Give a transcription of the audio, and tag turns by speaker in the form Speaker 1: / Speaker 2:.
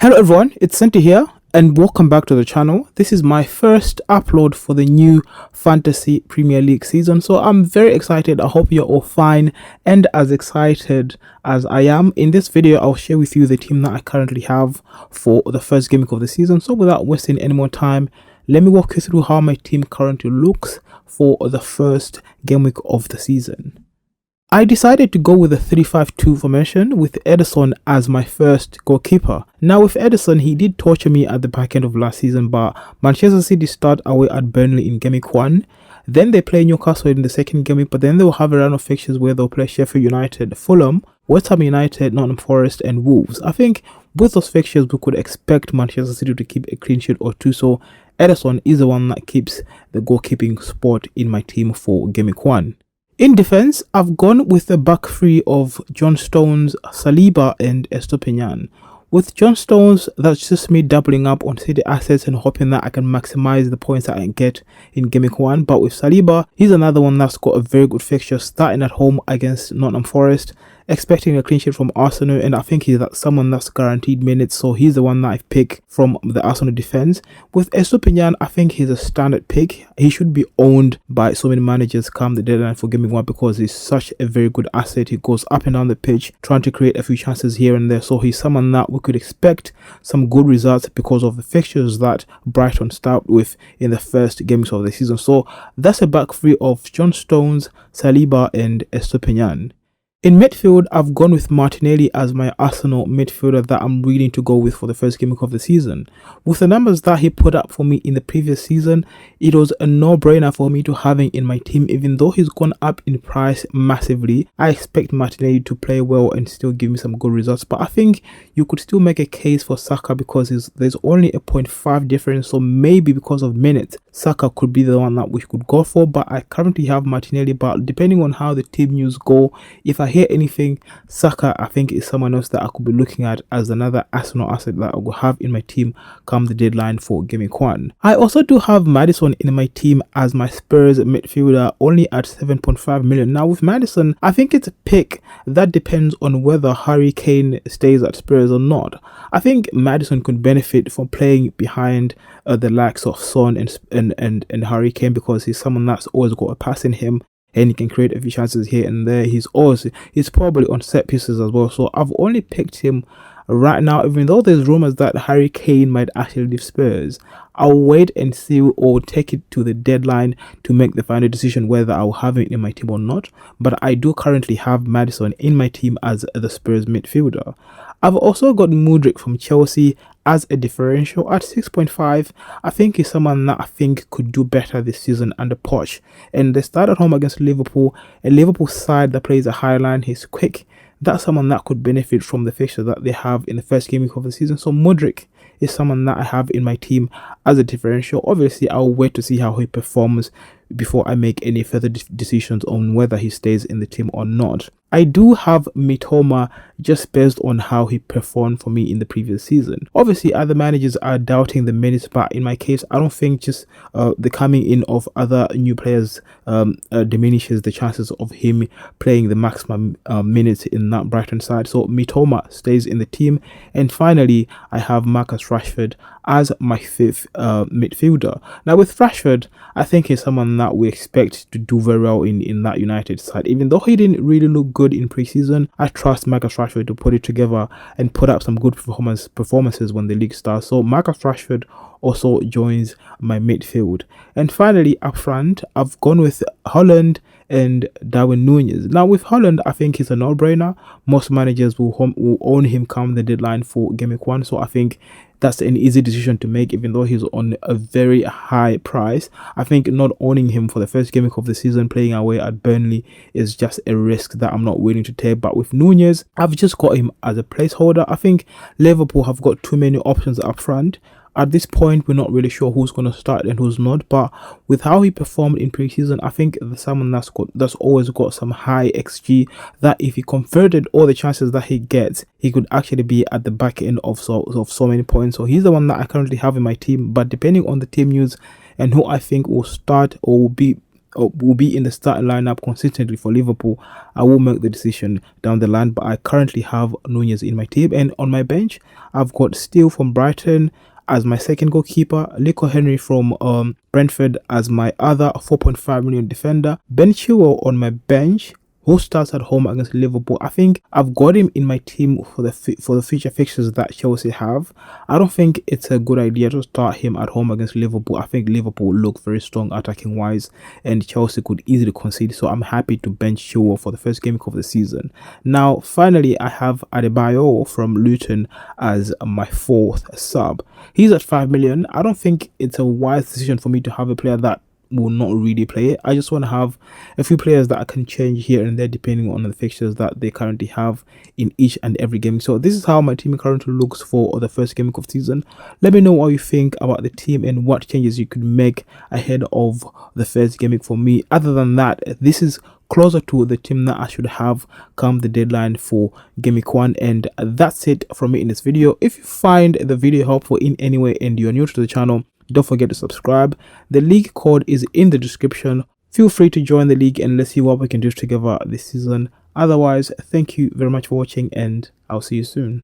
Speaker 1: Hello everyone, it's Senti here and welcome back to the channel. This is my first upload for the new Fantasy Premier League season, so I'm very excited. I hope you're all fine and as excited as I am. In this video, I'll share with you the team that I currently have for the first game week of the season. So without wasting any more time, let me walk you through how my team currently looks for the first game week of the season. I decided to go with a 3-5-2 formation with Ederson as my first goalkeeper. Now with Ederson, he did torture me at the back end of last season, but Manchester City start away at Burnley in game week 1. Then they play Newcastle in the second game week, but then they'll have a round of fixtures where they'll play Sheffield United, Fulham, West Ham United, Nottingham Forest and Wolves. I think with those fixtures we could expect Manchester City to keep a clean sheet or two, so Ederson is the one that keeps the goalkeeping spot in my team for game week 1. In defense, I've gone with the back three of John Stones, Saliba and Estupiñán. With John Stones, that's just me doubling up on City assets and hoping that I can maximize the points that I can get in game week 1. But with Saliba, he's another one that's got a very good fixture starting at home against Nottingham Forest, expecting a clean sheet from Arsenal, and I think he's someone that's guaranteed minutes, so he's the one that I've picked from the Arsenal defense. With Estupiñán, I think he's a standard pick. He should be owned by so many managers come the deadline for game week 1 because he's such a very good asset. He goes up and down the pitch trying to create a few chances here and there, so he's someone that we could expect some good results because of the fixtures that Brighton start with in the first games of the season. So that's a back three of John Stones, Saliba and Estupiñán. In midfield, I've gone with Martinelli as my Arsenal midfielder that I'm willing to go with for the first game of the season. With the numbers that he put up for me in the previous season, it was a no-brainer for me to have him in my team. Even though he's gone up in price massively, I expect Martinelli to play well and still give me some good results. But I think you could still make a case for Saka because there's only a 0.5 difference, so maybe because of minutes, Saka could be the one that we could go for. But I currently have Martinelli, but depending on how the team news go, if I hear anything, Saka I think is someone else that I could be looking at as another Arsenal asset that I will have in my team come the deadline for game week 1. I also do have Maddison in my team as my Spurs midfielder, only at 7.5 million. Now with Maddison, I think it's a pick that depends on whether Harry Kane stays at Spurs or not. I think Maddison could benefit from playing behind the likes of Son and Harry Kane because he's someone that's always got a pass in him and he can create a few chances here and there. He's probably on set pieces as well, so I've only picked him right now. Even though there's rumors that Harry Kane might actually leave Spurs, I'll wait and see or take it to the deadline to make the final decision whether I'll have him in my team or not. But I do currently have Maddison in my team as the Spurs midfielder. I've also got Mudryk from Chelsea as a differential at 6.5. I think he's someone that I think could do better this season under Poch. And they start at home against Liverpool, a Liverpool side that plays a high line. He's quick. That's someone that could benefit from the fixture that they have in the first game week of the season. So Mudryk is someone that I have in my team as a differential. Obviously, I'll wait to see how he performs before I make any further decisions on whether he stays in the team or not. I do have Mitoma just based on how he performed for me in the previous season. Obviously, other managers are doubting the minutes, but in my case, I don't think just the coming in of other new players diminishes the chances of him playing the maximum minutes in that Brighton side. So Mitoma stays in the team. And finally, I have Marcus Rashford as my fifth midfielder. Now with Rashford, I think he's someone that we expect to do very well in that United side. Even though he didn't really look good in pre-season, I trust Marcus Rashford to put it together and put up some good performances when the league starts. So Marcus Rashford also joins my midfield. And finally, up front, I've gone with Holland and Darwin Núñez. Now with Holland, I think it's a no-brainer. Most managers will own him come the deadline for game week 1, so I think that's an easy decision to make. Even though he's on a very high price, I think not owning him for the first game week of the season playing away at Burnley is just a risk that I'm not willing to take. But with Núñez, I've just got him as a placeholder. I think Liverpool have got too many options up front. At this point, we're not really sure who's going to start and who's not, but with how he performed in preseason, I think there's someone that's always got some high XG that if he converted all the chances that he gets, he could actually be at the back end of so many points. So he's the one that I currently have in my team, but depending on the team news and who I think will start or will be will be in the starting lineup consistently for Liverpool, I will make the decision down the line. But I currently have Nunez in my team, and on my bench, I've got Steele from Brighton as my second goalkeeper, Lico Henry from Brentford as my other 4.5 million defender, Ben Chilwell on my bench, who starts at home against Liverpool. I think I've got him in my team for the future fixtures that Chelsea have. I don't think it's a good idea to start him at home against Liverpool. I think Liverpool look very strong attacking wise, and Chelsea could easily concede. So I'm happy to bench Chilwell for the first game of the season. Now, finally, I have Adebayo from Luton as my fourth sub. He's at 5 million. I don't think it's a wise decision for me to have a player that will not really play it. I just want to have a few players that I can change here and there depending on the fixtures that they currently have in each and every game. So this is how my team currently looks for the first game of season. Let me know what you think about the team and what changes you could make ahead of the first game for me. Other than that, this is closer to the team that I should have come the deadline for GAMEWEEK 1. And that's it from me in this video. If you find the video helpful in any way and you're new to the channel, don't forget to subscribe. The league code is in the description. Feel free to join the league and let's see what we can do together this season. Otherwise, thank you very much for watching and I'll see you soon.